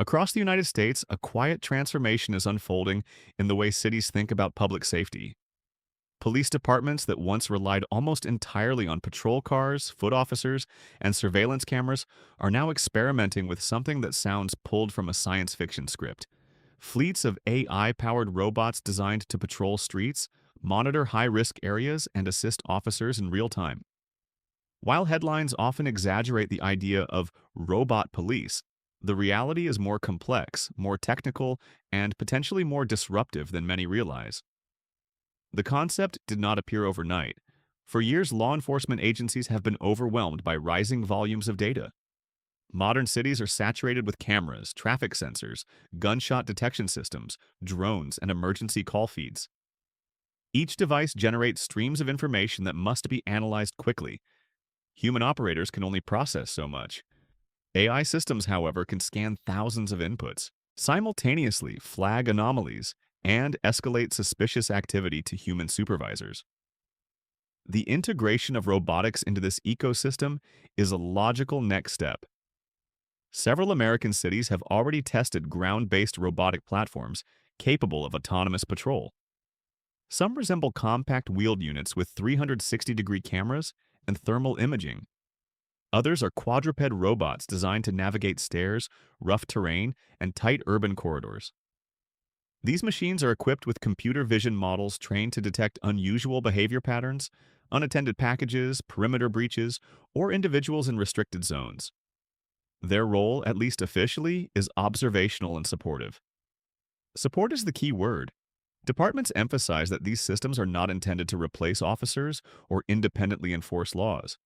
Across the United States, a quiet transformation is unfolding in the way cities think about public safety. Police departments that once relied almost entirely on patrol cars, foot officers, and surveillance cameras are now experimenting with something that sounds pulled from a science fiction script. Fleets of AI-powered robots designed to patrol streets, monitor high-risk areas, and assist officers in real time. While headlines often exaggerate the idea of robot police, the reality is more complex, more technical, and potentially more disruptive than many realize. The concept did not appear overnight. For years, law enforcement agencies have been overwhelmed by rising volumes of data. Modern cities are saturated with cameras, traffic sensors, gunshot detection systems, drones, and emergency call feeds. Each device generates streams of information that must be analyzed quickly. Human operators can only process so much. AI systems, however, can scan thousands of inputs, simultaneously flag anomalies, and escalate suspicious activity to human supervisors. The integration of robotics into this ecosystem is a logical next step. Several American cities have already tested ground-based robotic platforms capable of autonomous patrol. Some resemble compact wheeled units with 360-degree cameras and thermal imaging. Others are quadruped robots designed to navigate stairs, rough terrain, and tight urban corridors. These machines are equipped with computer vision models trained to detect unusual behavior patterns, unattended packages, perimeter breaches, or individuals in restricted zones. Their role, at least officially, is observational and supportive. Support is the key word. Departments emphasize that these systems are not intended to replace officers or independently enforce laws.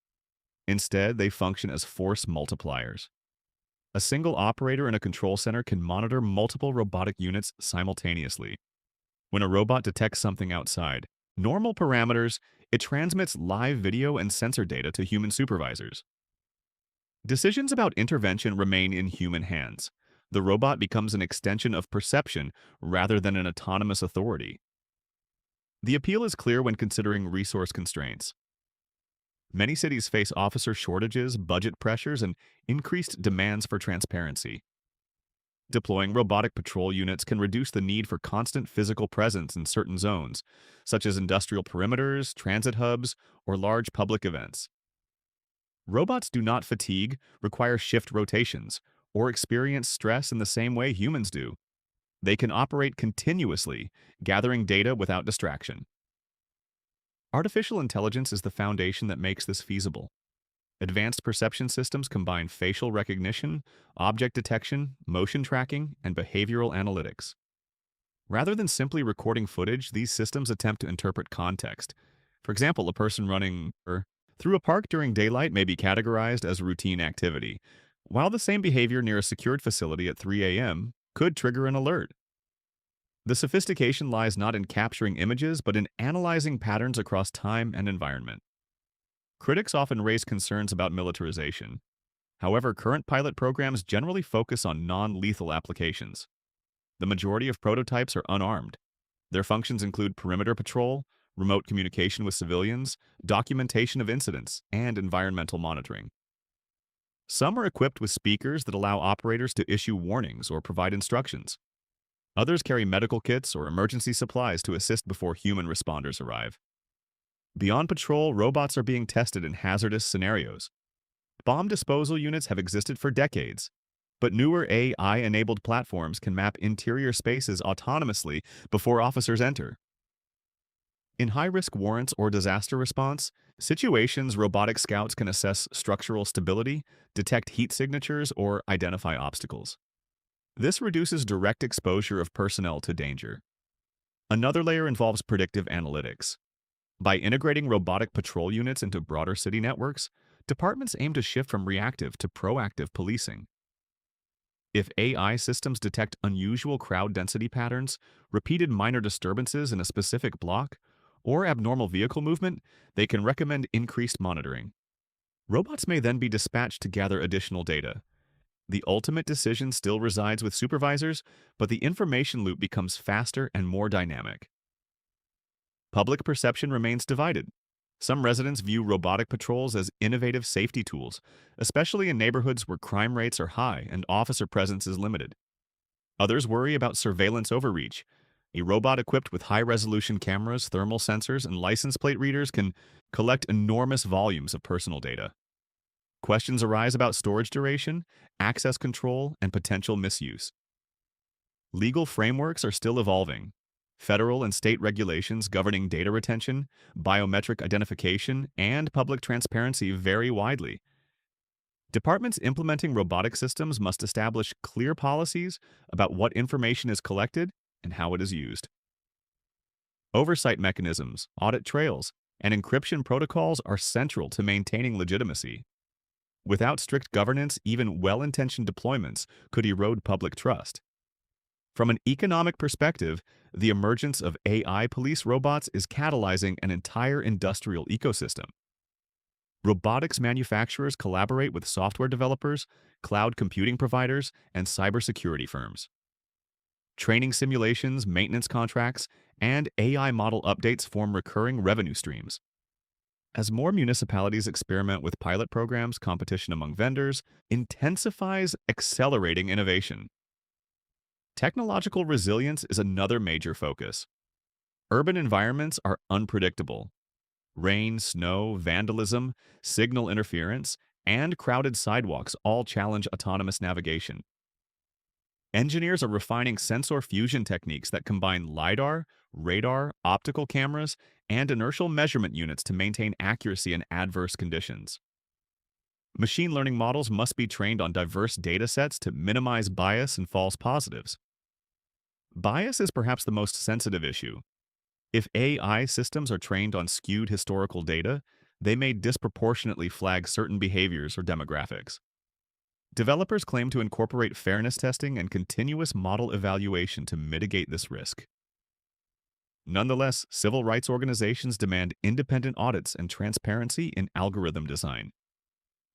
Instead, they function as force multipliers. A single operator in a control center can monitor multiple robotic units simultaneously. When a robot detects something outside normal parameters, it transmits live video and sensor data to human supervisors. Decisions about intervention remain in human hands. The robot becomes an extension of perception rather than an autonomous authority. The appeal is clear when considering resource constraints. Many cities face officer shortages, budget pressures, and increased demands for transparency. Deploying robotic patrol units can reduce the need for constant physical presence in certain zones, such as industrial perimeters, transit hubs, or large public events. Robots do not fatigue, require shift rotations, or experience stress in the same way humans do. They can operate continuously, gathering data without distraction. Artificial intelligence is the foundation that makes this feasible. Advanced perception systems combine facial recognition, object detection, motion tracking, and behavioral analytics. Rather than simply recording footage, these systems attempt to interpret context. For example, a person running through a park during daylight may be categorized as routine activity, while the same behavior near a secured facility at 3 a.m. could trigger an alert. The sophistication lies not in capturing images, but in analyzing patterns across time and environment. Critics often raise concerns about militarization. However, current pilot programs generally focus on non-lethal applications. The majority of prototypes are unarmed. Their functions include perimeter patrol, remote communication with civilians, documentation of incidents, and environmental monitoring. Some are equipped with speakers that allow operators to issue warnings or provide instructions. Others carry medical kits or emergency supplies to assist before human responders arrive. Beyond patrol, robots are being tested in hazardous scenarios. Bomb disposal units have existed for decades, but newer AI-enabled platforms can map interior spaces autonomously before officers enter. In high-risk warrants or disaster response situations, robotic scouts can assess structural stability, detect heat signatures, or identify obstacles. This reduces direct exposure of personnel to danger. Another layer involves predictive analytics. By integrating robotic patrol units into broader city networks, departments aim to shift from reactive to proactive policing. If AI systems detect unusual crowd density patterns, repeated minor disturbances in a specific block, or abnormal vehicle movement, they can recommend increased monitoring. Robots may then be dispatched to gather additional data. The ultimate decision still resides with supervisors, but the information loop becomes faster and more dynamic. Public perception remains divided. Some residents view robotic patrols as innovative safety tools, especially in neighborhoods where crime rates are high and officer presence is limited. Others worry about surveillance overreach. A robot equipped with high-resolution cameras, thermal sensors, and license plate readers can collect enormous volumes of personal data. Questions arise about storage duration, access control, and potential misuse. Legal frameworks are still evolving. Federal and state regulations governing data retention, biometric identification, and public transparency vary widely. Departments implementing robotic systems must establish clear policies about what information is collected and how it is used. Oversight mechanisms, audit trails, and encryption protocols are central to maintaining legitimacy. Without strict governance, even well-intentioned deployments could erode public trust. From an economic perspective, the emergence of AI police robots is catalyzing an entire industrial ecosystem. Robotics manufacturers collaborate with software developers, cloud computing providers, and cybersecurity firms. Training simulations, maintenance contracts, and AI model updates form recurring revenue streams. As more municipalities experiment with pilot programs, competition among vendors intensifies accelerating innovation. Technological resilience is another major focus. Urban environments are unpredictable. Rain, snow, vandalism, signal interference, and crowded sidewalks all challenge autonomous navigation. Engineers are refining sensor fusion techniques that combine LiDAR, radar, optical cameras, and inertial measurement units to maintain accuracy in adverse conditions. Machine learning models must be trained on diverse data sets to minimize bias and false positives. Bias is perhaps the most sensitive issue. If AI systems are trained on skewed historical data, they may disproportionately flag certain behaviors or demographics. Developers claim to incorporate fairness testing and continuous model evaluation to mitigate this risk. Nonetheless, civil rights organizations demand independent audits and transparency in algorithm design.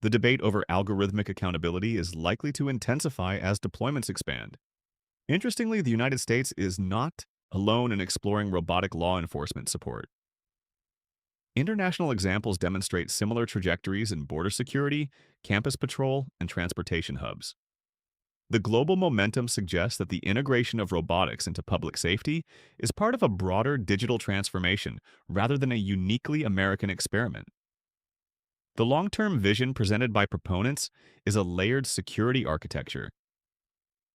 The debate over algorithmic accountability is likely to intensify as deployments expand. Interestingly, the United States is not alone in exploring robotic law enforcement support. International examples demonstrate similar trajectories in border security, campus patrol, and transportation hubs. The global momentum suggests that the integration of robotics into public safety is part of a broader digital transformation rather than a uniquely American experiment. The long-term vision presented by proponents is a layered security architecture.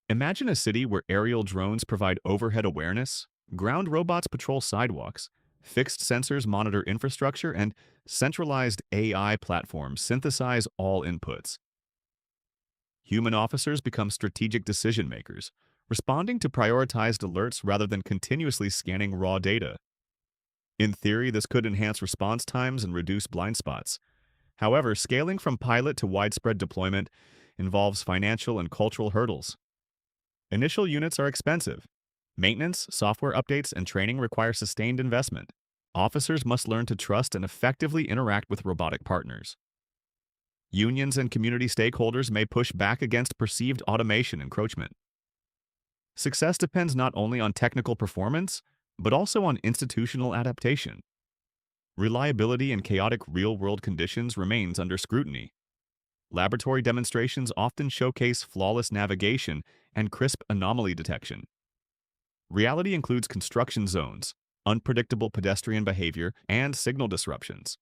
Imagine a city where aerial drones provide overhead awareness, ground robots patrol sidewalks, fixed sensors monitor infrastructure, and centralized AI platforms synthesize all inputs. Human officers become strategic decision makers, responding to prioritized alerts rather than continuously scanning raw data. In theory, this could enhance response times and reduce blind spots. However, scaling from pilot to widespread deployment involves financial and cultural hurdles. Initial units are expensive. Maintenance, software updates, and training require sustained investment. Officers must learn to trust and effectively interact with robotic partners. Unions and community stakeholders may push back against perceived automation encroachment. Success depends not only on technical performance, but also on institutional adaptation. Reliability in chaotic real-world conditions remains under scrutiny. Laboratory demonstrations often showcase flawless navigation and crisp anomaly detection. Reality includes construction zones, unpredictable pedestrian behavior, and signal disruptions.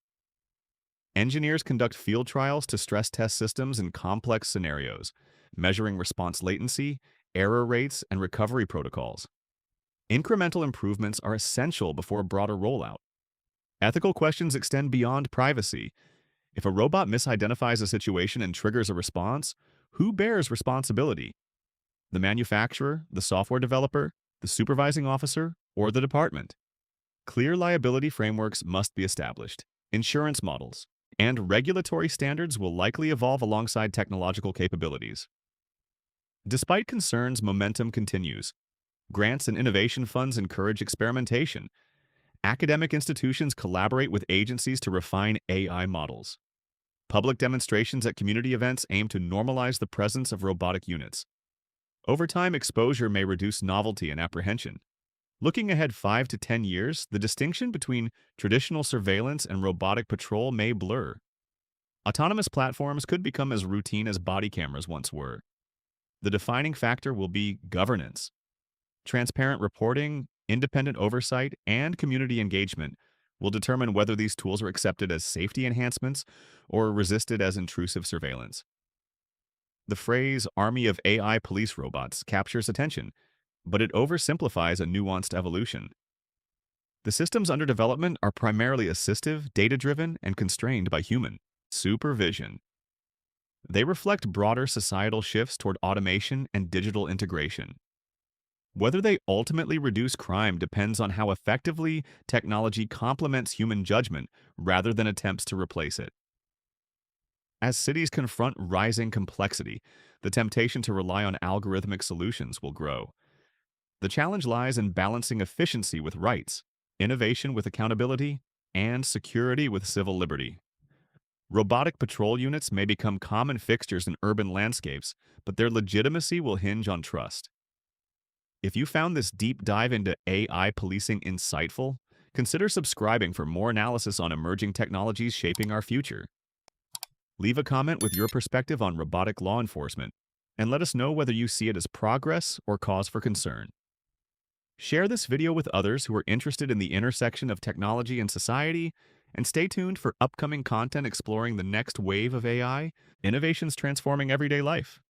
Engineers conduct field trials to stress test systems in complex scenarios, measuring response latency, error rates, and recovery protocols. Incremental improvements are essential before a broader rollout. Ethical questions extend beyond privacy. If a robot misidentifies a situation and triggers a response, who bears responsibility? The manufacturer, the software developer, the supervising officer, or the department? Clear liability frameworks must be established. Insurance models and regulatory standards will likely evolve alongside technological capabilities. Despite concerns, momentum continues. Grants and innovation funds encourage experimentation. Academic institutions collaborate with agencies to refine AI models. Public demonstrations at community events aim to normalize the presence of robotic units. Over time, exposure may reduce novelty and apprehension. Looking ahead 5 to 10 years, the distinction between traditional surveillance and robotic patrol may blur. Autonomous platforms could become as routine as body cameras once were. The defining factor will be governance. Transparent reporting, independent oversight, and community engagement will determine whether these tools are accepted as safety enhancements or resisted as intrusive surveillance. The phrase army of AI police robots captures attention, but it oversimplifies a nuanced evolution. The systems under development are primarily assistive, data-driven, and constrained by human supervision. They reflect broader societal shifts toward automation and digital integration. Whether they ultimately reduce crime depends on how effectively technology complements human judgment rather than attempts to replace it. As cities confront rising complexity, the temptation to rely on algorithmic solutions will grow. The challenge lies in balancing efficiency with rights, innovation with accountability, and security with civil liberty. Robotic patrol units may become common fixtures in urban landscapes, but their legitimacy will hinge on trust. If you found this deep dive into AI policing insightful, consider subscribing for more analysis on emerging technologies shaping our future. Leave a comment with your perspective on robotic law enforcement, and let us know whether you see it as progress or cause for concern. Share this video with others who are interested in the intersection of technology and society, and stay tuned for upcoming content exploring the next wave of AI, innovations transforming everyday life.